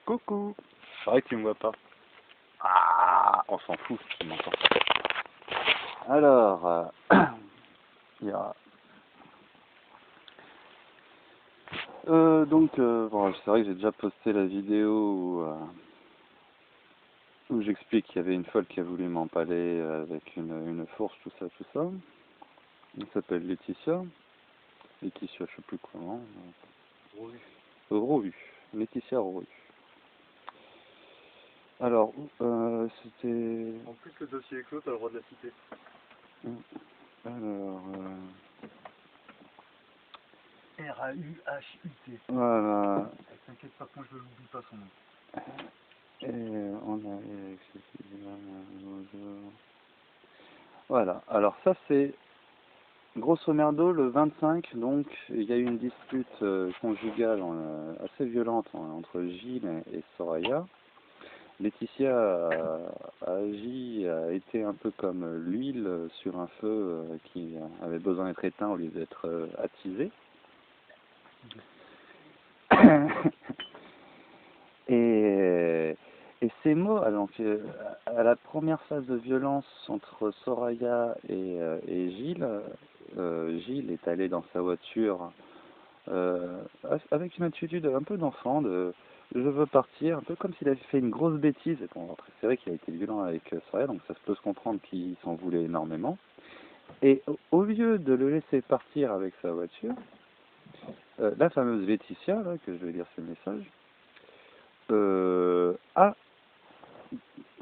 Coucou. C'est vrai que tu me vois pas. Ah, on s'en fout si tu m'entends. Alors, il y a... bon, c'est vrai que j'ai déjà posté la vidéo où j'explique qu'il y avait une folle qui a voulu m'empaler avec une fourche, tout ça, tout ça. Elle s'appelle Laetitia. Laetitia, je sais plus comment. Rohu. Laetitia Rohu. Alors, c'était... En plus, le dossier est clos, t'as le droit de la citer. Alors... R-A-U-H-U-T. Voilà. T'inquiète pas, moi je l'oublie pas son nom. Et on a... Voilà. Alors ça c'est grosso merdo le 25. Donc il y a eu une dispute conjugale assez violente entre Gilles et Soraya. Laetitia a agi, a été un peu comme l'huile sur un feu qui avait besoin d'être éteint au lieu d'être attisé. Et ces mots, alors à la première phase de violence entre Soraya et Gilles, Gilles est allé dans sa voiture avec une attitude un peu d'enfant, de je veux partir, un peu comme s'il avait fait une grosse bêtise. Et bon, après, c'est vrai qu'il a été violent avec Soraya, donc ça se peut se comprendre qu'il s'en voulait énormément. Et au lieu de le laisser partir avec sa voiture, la fameuse Laetitia, là, que je vais lire ce message, a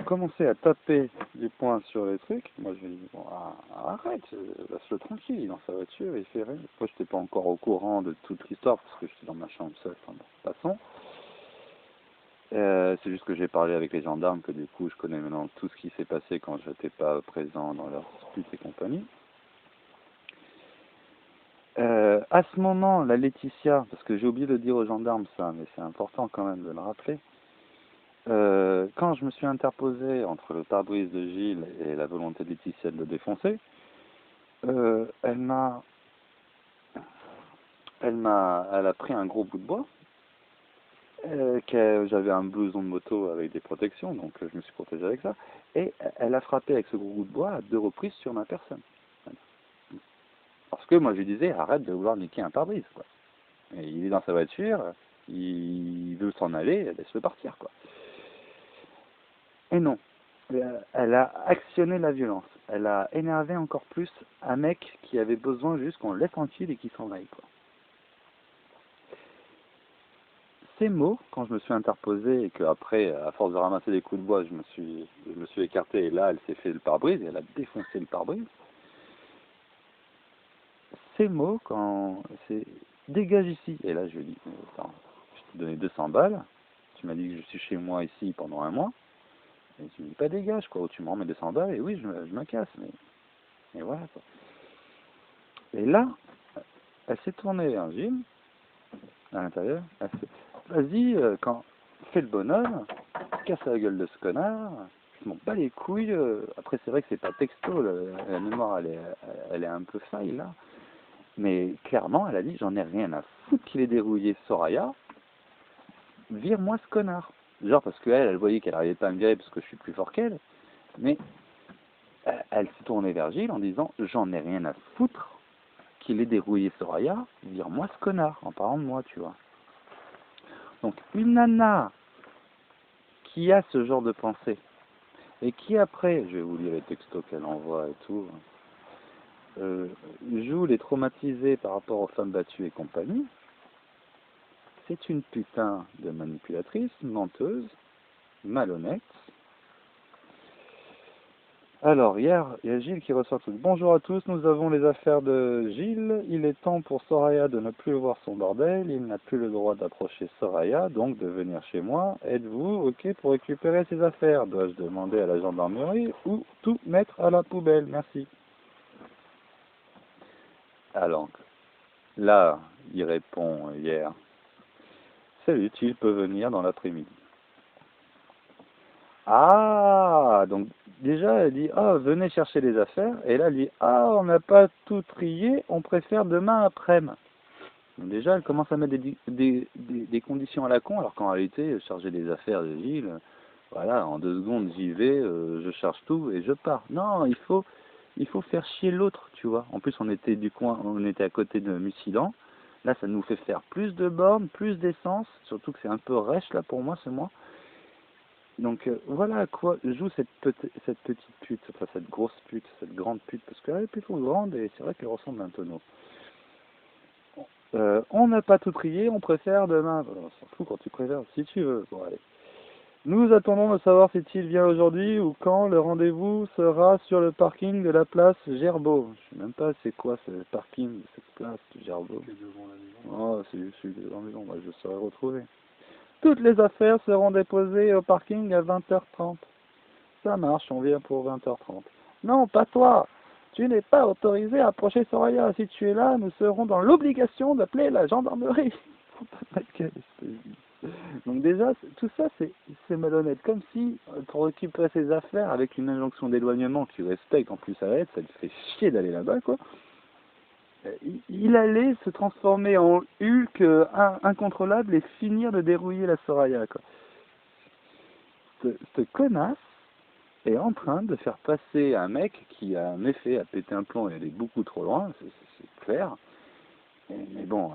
commencé à taper du poing sur les trucs. Moi, je lui ai dit, bon, arrête, laisse-le tranquille, il est dans sa voiture, il fait rien. Moi, je n'étais pas encore au courant de toute l'histoire, parce que j'étais dans ma chambre seule, enfin, bon, passons. C'est juste que j'ai parlé avec les gendarmes, que du coup, je connais maintenant tout ce qui s'est passé quand je n'étais pas présent dans leur dispute et compagnie. À ce moment, la Laetitia, parce que j'ai oublié de dire aux gendarmes ça, mais c'est important quand même de le rappeler, quand je me suis interposé entre le pare-brise de Gilles et la volonté de Laetitia de le défoncer, elle a pris un gros bout de bois. J'avais un blouson de moto avec des protections, donc je me suis protégé avec ça. Et elle a frappé avec ce gros bout de bois à 2 reprises sur ma personne. Parce que moi je lui disais, arrête de vouloir niquer un pare-brise, quoi. Et il est dans sa voiture, il veut s'en aller, laisse-le partir, quoi. Et non. Elle a actionné la violence. Elle a énervé encore plus un mec qui avait besoin juste qu'on le laisse tranquille et qu'il s'en aille, quoi. Ces mots, quand je me suis interposé et qu'après, à force de ramasser des coups de bois, je me suis écarté et là, elle s'est fait le pare-brise et elle a défoncé le pare-brise. Ces mots, quand c'est dégage ici, et là je lui ai dit, attends, je t'ai donné 200 balles, tu m'as dit que je suis chez moi ici pendant un mois, et tu me dis pas dégage, quoi, ou tu me remets 200 balles, et oui, je me casse, mais voilà, quoi. Et là, elle s'est tournée vers Gilles, à l'intérieur, elle fait, vas-y, fais le bonhomme, casse la gueule de ce connard, je m'en bats les couilles, après c'est vrai que c'est pas texto, la mémoire elle est un peu faille là, mais clairement elle a dit j'en ai rien à foutre qu'il ait dérouillé Soraya, vire-moi ce connard. Genre parce qu'elle voyait qu'elle n'arrivait pas à me virer parce que je suis plus fort qu'elle, mais elle s'est tournée vers Gilles en disant j'en ai rien à foutre qu'il ait dérouillé Soraya, vire-moi ce connard, en parlant de moi, tu vois. Donc une nana qui a ce genre de pensée, et qui après, je vais vous lire les textos qu'elle envoie et tout, joue les traumatisés par rapport aux femmes battues et compagnie, c'est une putain de manipulatrice, menteuse, malhonnête. Alors, hier, il y a Gilles qui ressort tout. Bonjour à tous, nous avons les affaires de Gilles. Il est temps pour Soraya de ne plus voir son bordel. Il n'a plus le droit d'approcher Soraya, donc de venir chez moi. Êtes-vous OK pour récupérer ses affaires? Dois-je demander à la gendarmerie ou tout mettre à la poubelle? Merci. Alors, là, il répond hier. Salut, il peut venir dans l'après-midi. Ah, donc déjà elle dit ah venez chercher les affaires et là elle dit ah on n'a pas tout trié, on préfère demain après-midi. Donc déjà, elle commence à mettre des conditions à la con, alors qu'en réalité, charger des affaires de ville, voilà, en 2 secondes, j'y vais, je charge tout et je pars. Non, il faut faire chier l'autre, tu vois. En plus, on était du coin, on était à côté de Mussidan. Là, ça nous fait faire plus de bornes, plus d'essence, surtout que c'est un peu rêche, là, pour moi, ce mois. Donc, voilà à quoi joue cette petite pute, enfin, cette grosse pute, cette grande pute, parce qu'elle est plutôt grande et c'est vrai qu'elle ressemble à un tonneau. On n'a pas tout trié, on préfère demain. On s'en fout quand tu préfères, si tu veux. Bon, allez. Nous attendons de savoir si il vient aujourd'hui ou quand le rendez-vous sera sur le parking de la place Gerbeau. Je sais même pas c'est quoi ce parking, cette place de Gerbeau. C'est devant la maison. Oh, c'est celui devant la maison, moi je saurais retrouver. Toutes les affaires seront déposées au parking à 20h30. Ça marche, on vient pour 20h30. Non, pas toi. Tu n'es pas autorisé à approcher Soraya. Si tu es là, nous serons dans l'obligation d'appeler la gendarmerie. Donc déjà, tout ça, c'est malhonnête. Comme si, pour récupérer ses affaires, avec une injonction d'éloignement que tu respectes, en plus à l'aide, ça te fait chier d'aller là-bas, quoi. Il allait se transformer en Hulk incontrôlable et finir de dérouiller la Soraya, quoi. Ce connasse est en train de faire passer un mec qui a en effet a pété un plomb et aller beaucoup trop loin, c'est clair. Mais bon,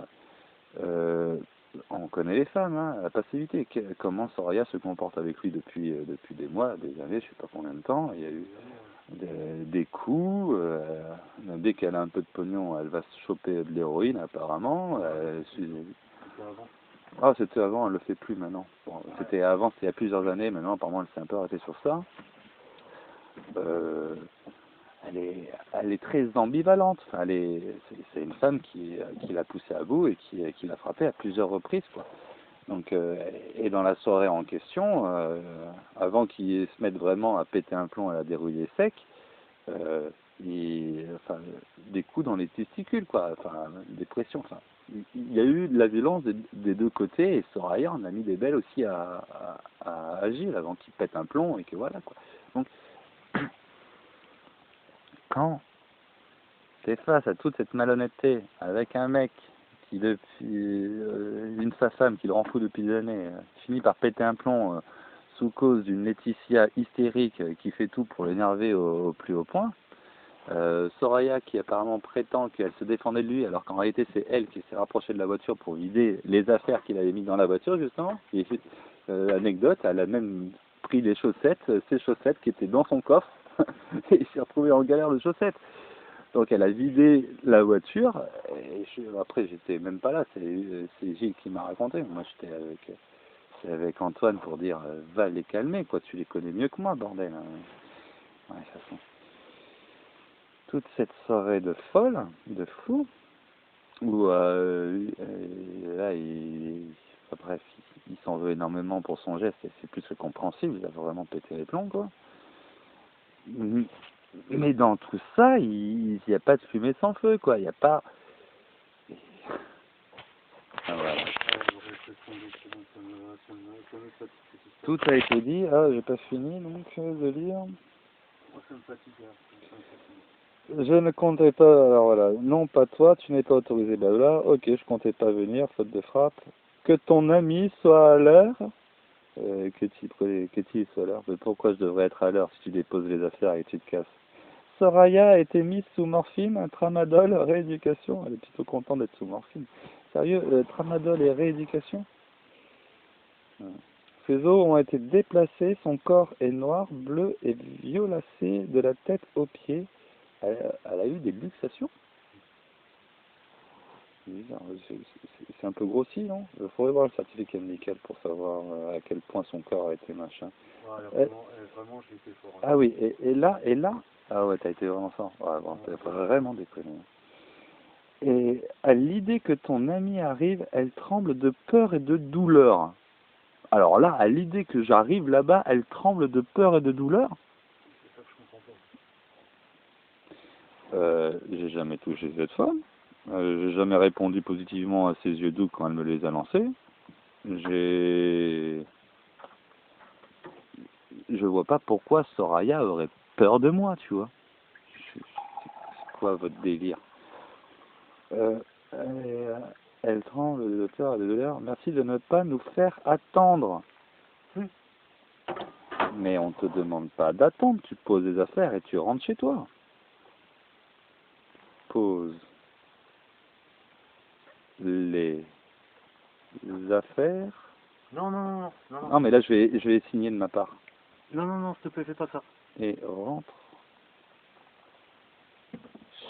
on connaît les femmes, hein, la passivité. Comment Soraya se comporte avec lui depuis des mois, des années, je sais pas combien de temps. Il y a eu des coups. Dès qu'elle a un peu de pognon, elle va se choper de l'héroïne apparemment. C'était avant. Ah, c'était avant, elle le fait plus maintenant. Bon, c'était avant, c'était il y a plusieurs années. Maintenant, apparemment, elle s'est un peu arrêtée sur ça. Elle est très ambivalente. Enfin, c'est une femme qui l'a poussée à bout et qui l'a frappée à plusieurs reprises, quoi. Donc, et dans la soirée en question, avant qu'il se mette vraiment à péter un plomb et à la dérouiller sec, enfin, des coups dans les testicules, quoi. Enfin, des pressions. Enfin, il y a eu de la violence des deux côtés et Soraya en a mis des belles aussi à agir avant qu'il pète un plomb et que voilà, quoi. Donc, quand t'es face à toute cette malhonnêteté avec un mec qui depuis sa femme qui le rend fou depuis des années finit par péter un plomb sous cause d'une Laetitia hystérique qui fait tout pour l'énerver au plus haut point, Soraya qui apparemment prétend qu'elle se défendait de lui alors qu'en réalité c'est elle qui s'est rapprochée de la voiture pour vider les affaires qu'il avait mis dans la voiture justement. Et anecdote, elle a même pris les chaussettes, ses chaussettes qui étaient dans son coffre et il s'est retrouvé en galère de chaussettes. Donc elle a vidé la voiture, et après j'étais même pas là, c'est Gilles qui m'a raconté. Moi j'étais avec Antoine pour dire va les calmer, quoi, tu les connais mieux que moi, bordel. Ouais, de toute façon. Toute cette soirée de folle, de fou, où là, bref, il s'en veut énormément pour son geste, et c'est plus que compréhensible, il a vraiment pété les plombs, quoi. Mais dans tout ça, il n'y a pas de fumée sans feu, quoi. Il n'y a pas... Ah, voilà. Tout a été dit. Ah, j'ai pas fini, donc, de lire. Moi, ça me fatigue. Je ne comptais pas... Alors voilà. Non, pas toi, tu n'es pas autorisé, blabla. Ok, je comptais pas venir, faute de frappe. Que ton ami soit à l'heure. Qu'est-il soit à l'heure? Mais pourquoi je devrais être à l'heure si tu déposes les affaires et que tu te casses? Soraya a été mise sous morphine, un tramadol, rééducation. Elle est plutôt contente d'être sous morphine. Sérieux, tramadol et rééducation? Ses os ont été déplacés, son corps est noir, bleu et violacé de la tête aux pieds. Elle a eu des luxations? C'est un peu grossi, non? Il faudrait voir le certificat médical pour savoir à quel point son corps a été machin. Ouais, vraiment, j'ai été fort. Hein. Ah oui, et là, ah ouais, t'as été vraiment fort. Ouais, bon, t'as vraiment déconné. Et à l'idée que ton ami arrive, elle tremble de peur et de douleur. Alors là, à l'idée que j'arrive là-bas, elle tremble de peur et de douleur. C'est ça que je comprends pas. J'ai jamais touché cette femme. J'ai jamais répondu positivement à ses yeux doux quand elle me les a lancés. Je vois pas pourquoi Soraya aurait peur de moi, tu vois. C'est quoi votre délire? Elle tremble, le docteur a des douleurs. Merci de ne pas nous faire attendre. Mais on te demande pas d'attendre, tu poses des affaires et tu rentres chez toi. Pose les affaires. Non, Mais là je vais signer de ma part. non, s'il te plaît, fais pas ça. Et rentre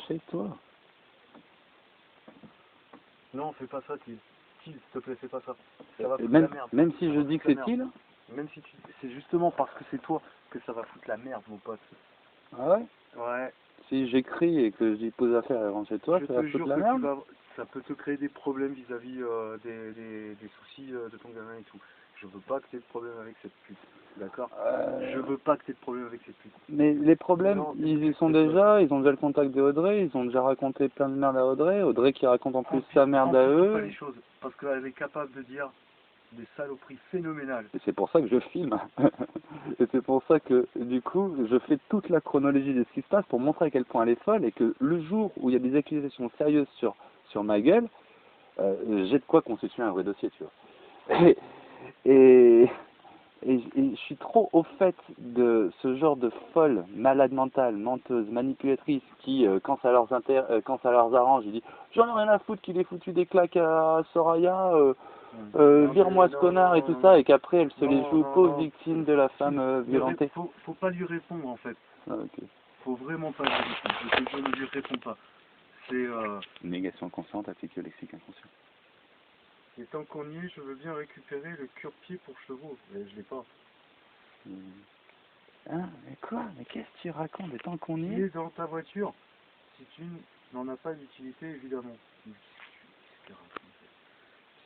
chez toi. Non, fais pas ça, Till, s'il te plaît, fais pas ça. Ça va Et foutre même, la merde. même si Ça je va dis foutre que la c'est merde. il. Même si c'est justement parce que c'est toi que ça va foutre la merde, mon pote. Ah ouais? Ouais. Si j'écris et que je dis pose affaire et rentre chez toi, Je ça te va foutre jure la que merde? ça peut te créer des problèmes vis-à-vis des soucis de ton gamin et tout. Je veux pas que tu aies de problème avec cette pute. D'accord? Je veux pas que tu aies de problème avec cette pute. Mais les problèmes, Non, ils y sont c'est déjà, ils ont déjà le contact de Audrey, ils ont déjà raconté plein de merde à Audrey, Audrey qui raconte en plus sa merde à Amplifie pas eux, les choses, parce qu'elle est capable de dire des saloperies phénoménales. et c'est pour ça que je filme. Et c'est pour ça que, du coup, je fais toute la chronologie de ce qui se passe pour montrer à quel point elle est folle, et que le jour où il y a des accusations sérieuses sur ma gueule, j'ai de quoi constituer un vrai dossier, tu vois. Et, et je suis trop au fait de ce genre de folle, malade mentale, menteuse, manipulatrice qui, quand ça leur arrange, ils disent j'en ai rien à foutre qu'il ait foutu des claques à Soraya, vire-moi ce connard et tout ça, et qu'après elle se les joue pauvre victime de la femme violentée. Faut pas lui répondre en fait. Ah, ok. Faut vraiment pas lui répondre. Je ne lui réponds pas. C'est Négation consciente applique au lexique inconscient. et tant qu'on y est, je veux bien récupérer le cure-pied pour chevaux. Mais je l'ai pas. Hein, mais quoi? Mais qu'est-ce que tu racontes? Et tant qu'on y Il est? est dans ta voiture. Si tu n'en as pas d'utilité, évidemment. Mais qu'est-ce que tu racontes?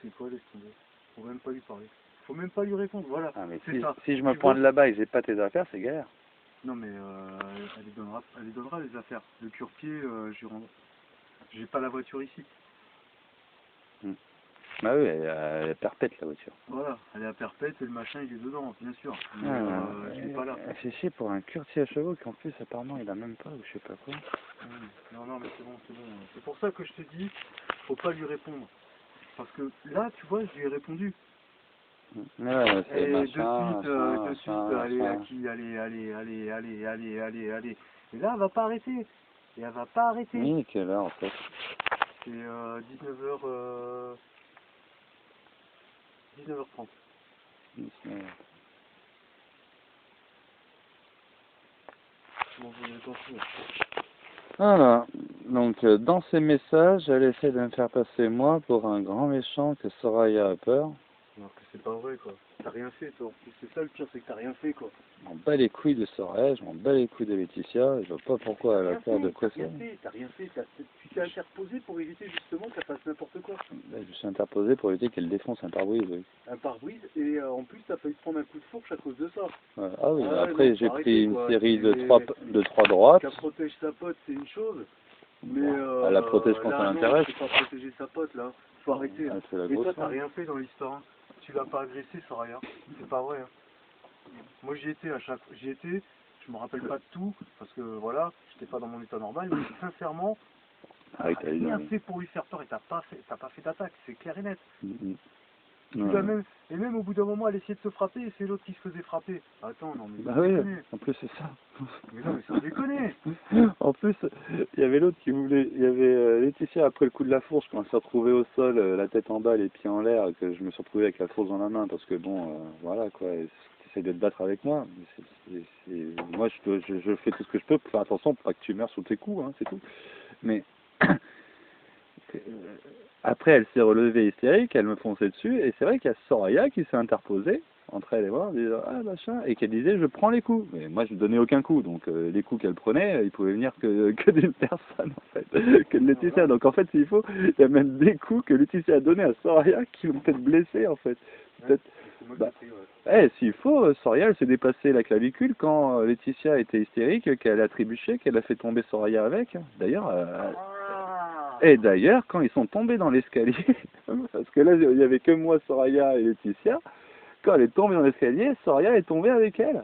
C'est quoi, laisse tomber. Faut même pas lui parler. Faut même pas lui répondre. Voilà. Ah, mais C'est ça. si je me Tu pointe vois? là-bas et que j'ai pas tes affaires, c'est galère. Non mais elle lui donnera les affaires. Le cure-pied, j'ai pas la voiture ici. Bah oui, elle est perpète la voiture. Voilà, elle est à perpète et le machin il est dedans, bien sûr. Mais je l'ai pas là. Elle fait chier pour un courtier à chevaux qu'en plus apparemment il a même pas ou je sais pas quoi. Non mais c'est bon. C'est pour ça que je te dis, faut pas lui répondre. Parce que là, tu vois, je lui ai répondu. Ouais, c'est Et machin, de suite, allez. Et là, elle va pas arrêter. Et elle va pas arrêter. Oui, quelle heure en fait? C'est 19h... 19h30. Bon, vous continue. Voilà, donc dans ces messages, elle essaie de me faire passer moi pour un grand méchant que Soraya a peur. Alors que c'est pas vrai, quoi. T'as rien fait, toi. C'est ça le pire, c'est que t'as rien fait, quoi. Je m'en bats les couilles de Soraya, je m'en bats les couilles de Laetitia, je vois pas pourquoi elle a peur de quoi ça. T'as rien fait. Tu t'es interposé pour éviter justement qu'elle fasse n'importe quoi. Je me suis interposé pour éviter qu'elle défonce un pare-brise, oui. Un pare-brise, et en plus, t'as failli te prendre un coup de fourche à cause de ça. Ouais. Ah oui, Ah ouais, après non, j'ai faut pris arrêter, une quoi. série de C'est- trois droites. Qu'elle protège sa pote, c'est une chose. Mais Bon, elle la protège quand là, ça non, l'intéresse. c'est pas protéger sa pote, là. Faut arrêter. Hein. Elle fait la Et toi, grosse t'as forme. rien fait dans l'histoire. Hein. Tu l'as pas agressé, Soraya. C'est pas vrai. Hein. Moi, j'y étais à chaque fois. J'y étais. Je me rappelle pas de tout parce que voilà, j'étais pas dans mon état normal. Mais sincèrement, Ah oui, t'as t'as rien eu. fait pour lui faire peur et t'as pas fait d'attaque. C'est clair et net. Tu Ouais. l'as même, et même au bout d'un moment, elle essayait de se frapper et c'est l'autre qui se faisait frapper. Attends, non mais Bah sans oui, déconner. en plus c'est ça. Mais non mais sans déconner. En plus, il y avait l'autre qui voulait, il y avait Laetitia après le coup de la fourche quand elle s'est retrouvée au sol, la tête en bas, les pieds en l'air, que je me suis retrouvé avec la fourche dans la main parce que bon, voilà quoi, essaie de te battre avec moi. Moi je fais tout ce que je peux pour faire attention pour pas que tu meurs sous tes coups, hein, c'est tout. Mais après elle s'est relevée hystérique, elle me fonçait dessus et c'est vrai qu'il y a Soraya qui s'est interposée entre elle et moi, en disant ah machin, et qu'elle disait je prends les coups. Mais moi je ne donnais aucun coup, donc les coups qu'elle prenait, ils pouvaient venir que d'une personne en fait, que de Laetitia. Donc en fait s'il faut, il y a même des coups que Laetitia a donnés à Soraya qui l'ont peut-être blessée en fait. Peut-être. S'il faut, Soraya elle s'est dépassé la clavicule quand Laetitia était hystérique, qu'elle a trébuché, qu'elle a fait tomber Soraya avec. D'ailleurs. Et d'ailleurs, quand ils sont tombés dans l'escalier, parce que là, il n'y avait que moi, Soraya et Laetitia, quand elle est tombée dans l'escalier, Soraya est tombée avec elle.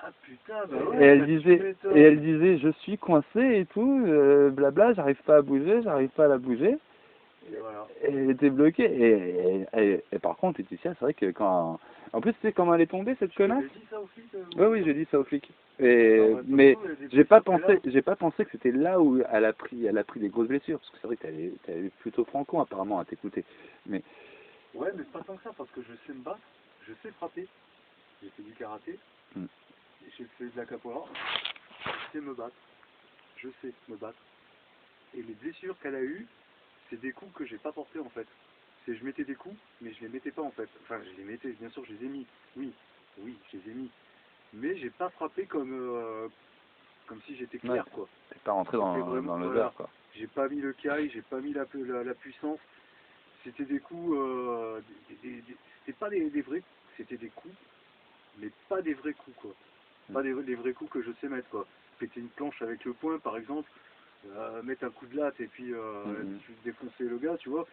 Ah putain, bah ouais, Et elle disait, je suis coincée et tout, blabla, j'arrive pas à bouger, j'arrive pas à la bouger. Et voilà. Elle était bloquée. Et par contre, Laetitia, c'est vrai que quand... En plus, tu sais comment elle est tombée, cette Tu connasse? l'avais dit ça au flic Oui, j'ai dit ça au flic. Alors, Mais il y a des j'ai pas blessures, c'est là. j'ai pas pensé que c'était là où elle a pris des grosses blessures. Parce que c'est vrai que t'avais plutôt franco, apparemment, à t'écouter. Mais, Ouais, mais pas tant que ça, parce que je sais me battre, je sais frapper. J'ai fait du karaté, hmm. j'ai fait de la capoeira, je sais me battre. Je sais me battre. Et les blessures qu'elle a eues, c'est des coups que j'ai pas portés en fait. C'est je mettais des coups, mais je les mettais pas en fait. Enfin, je les mettais, bien sûr, je les ai mis. Oui, oui, je les ai mis. Mais j'ai pas frappé comme si j'étais clair, Ouais. quoi. T'es pas rentré C'était vraiment, dans le voilà. beurre, quoi. J'ai pas mis le caille, j'ai pas mis la puissance. C'était des coups, c'était pas des vrais coups, c'était des coups, mais pas des vrais coups, quoi. Pas des vrais coups que je sais mettre, quoi. Péter une planche avec le poing, par exemple, mettre un coup de latte et puis tu défoncer le gars, tu vois.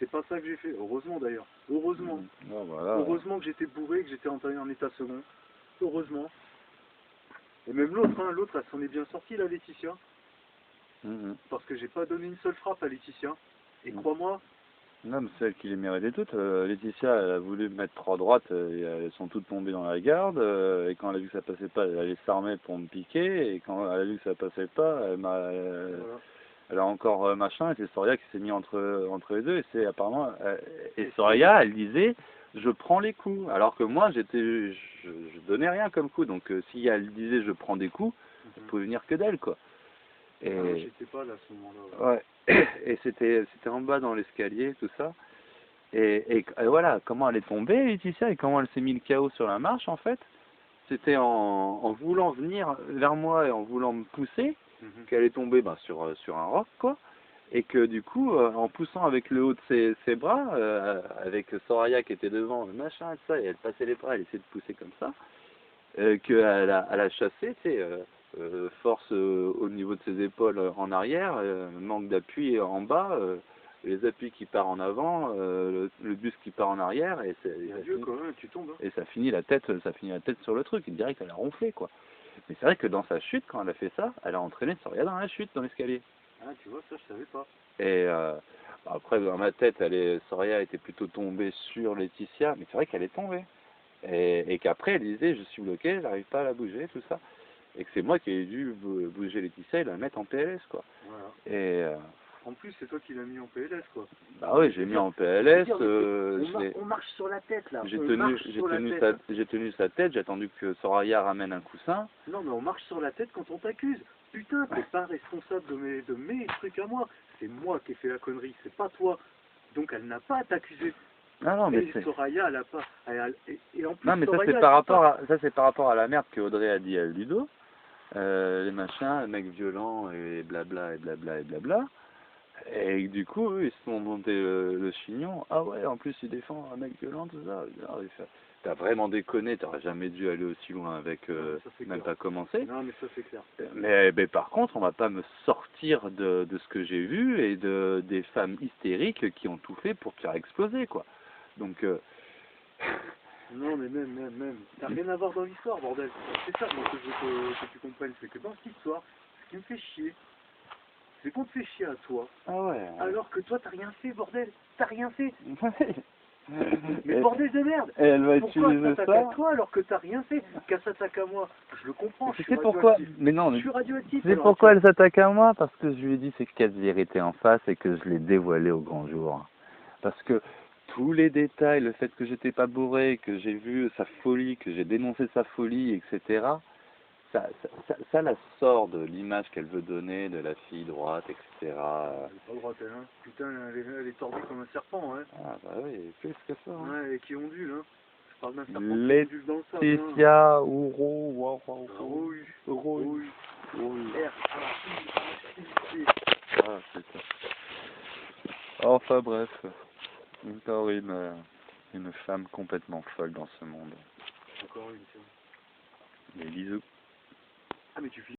C'est pas ça que j'ai fait, heureusement d'ailleurs. Heureusement. Bon, voilà. Heureusement que j'étais bourré, que j'étais en état second. Heureusement. Et même l'autre, hein, l'autre, elle s'en est bien sortie, la Laetitia. Parce que j'ai pas donné une seule frappe à Laetitia. Et crois-moi, Non, mais c'est elle qui les méritait toutes. Laetitia, elle a voulu mettre 3 droites, et elles sont toutes tombées dans la garde. Et quand elle a vu que ça passait pas, elle allait s'armer pour me piquer. Et quand elle a vu que ça passait pas, voilà. elle a encore machin. Et c'est Soria qui s'est mis entre les deux. Et c'est apparemment. Et Soria, elle disait, je prends les coups. Alors que moi, je donnais rien comme coup. Donc si elle disait, je prends des coups, ça pouvait venir que d'elle, quoi. Et j'étais pas là à ce moment-là. ouais. Et c'était en bas dans l'escalier, tout ça. Et voilà, comment elle est tombée, Laetitia, et comment elle s'est mis le chaos sur la marche, en fait. C'était en voulant venir vers moi et en voulant me pousser, qu'elle est tombée sur un roc, quoi. Et que du coup, en poussant avec le haut de ses bras, avec Soraya qui était devant, le machin et tout ça, et elle passait les bras, elle essayait de pousser comme ça, qu'elle a chassé, tu sais, force au niveau de ses épaules en arrière, manque d'appui en bas, les appuis qui partent en avant, le buste qui part en arrière, et Adieu, quand même, tu tombes. Hein. et ça finit la tête sur le truc, direct elle a ronflé, quoi. Mais c'est vrai que dans sa chute, quand elle a fait ça, elle a entraîné Soria dans la chute, dans l'escalier. Ah, tu vois, ça, je savais pas. Et après, dans ma tête, Soria était plutôt tombée sur Laetitia, mais c'est vrai qu'elle est tombée. Et qu'après, elle disait, je suis bloqué, j'arrive pas à la bouger, tout ça. Et que c'est moi qui ai dû bouger Laetitia et la mettre en PLS, quoi. Voilà. Et en plus, c'est toi qui l'as mis en PLS, quoi. bah oui, j'ai mis en PLS. On marche sur la tête, là. J'ai tenu sa tête, j'ai attendu que Soraya ramène un coussin. Non, mais on marche sur la tête quand on t'accuse. Putain, t'es pas responsable de mes trucs à moi. C'est moi qui ai fait la connerie, c'est pas toi. Donc elle n'a pas à t'accuser. Ah non, mais et Soraya, elle a pas. Et en plus, non, mais Soraya, ça c'est par rapport à la merde que Audrey a dit à Ludo. Les machins, les mecs violents et blabla et blabla et blabla. Et du coup, eux, ils se sont montés le chignon. Ah ouais, en plus, il défend un mec violent, tout ça. T'as vraiment déconné, t'aurais jamais dû aller aussi loin avec, même pas commencer. Non, mais ça, c'est clair. Mais par contre, on va pas me sortir de ce que j'ai vu et des femmes hystériques qui ont tout fait pour te faire exploser, quoi. Donc, non, mais même. T'as rien à voir dans l'histoire, bordel. C'est ça, moi, que je veux que tu comprennes. C'est que dans cette histoire, ce qui me fait chier, c'est qu'on te fait chier à toi. Ah ouais. Alors que toi, t'as rien fait, bordel. T'as rien fait. Mais bordel de merde. Et elle va Pourquoi utiliser s'attaque ça. à toi alors que t'as rien fait? Qu'elle s'attaque à moi, je le comprends. Tu sais pourquoi? Mais non, je suis radioactif. tu sais pourquoi elle s'attaque à moi? Parce que je lui ai dit c'est quelle vérité en face et que je l'ai dévoilé au grand jour. Parce que tous les détails, le fait que j'étais pas bourré, que j'ai vu sa folie, que j'ai dénoncé sa folie, etc. Ça la sort de l'image qu'elle veut donner de la fille droite, etc. Elle est pas droite, hein. Putain, elle est tordue comme un serpent, hein. Ah bah oui, plus que ça. Hein. Ouais, et qui ondule, hein. Je parle d'un serpent qui ondule dans le sable. Laetitia, Ouro, Ah, c'est ça. Enfin bref, encore une femme complètement folle dans ce monde. Encore une, tiens. Des bisous. Ah, mais tu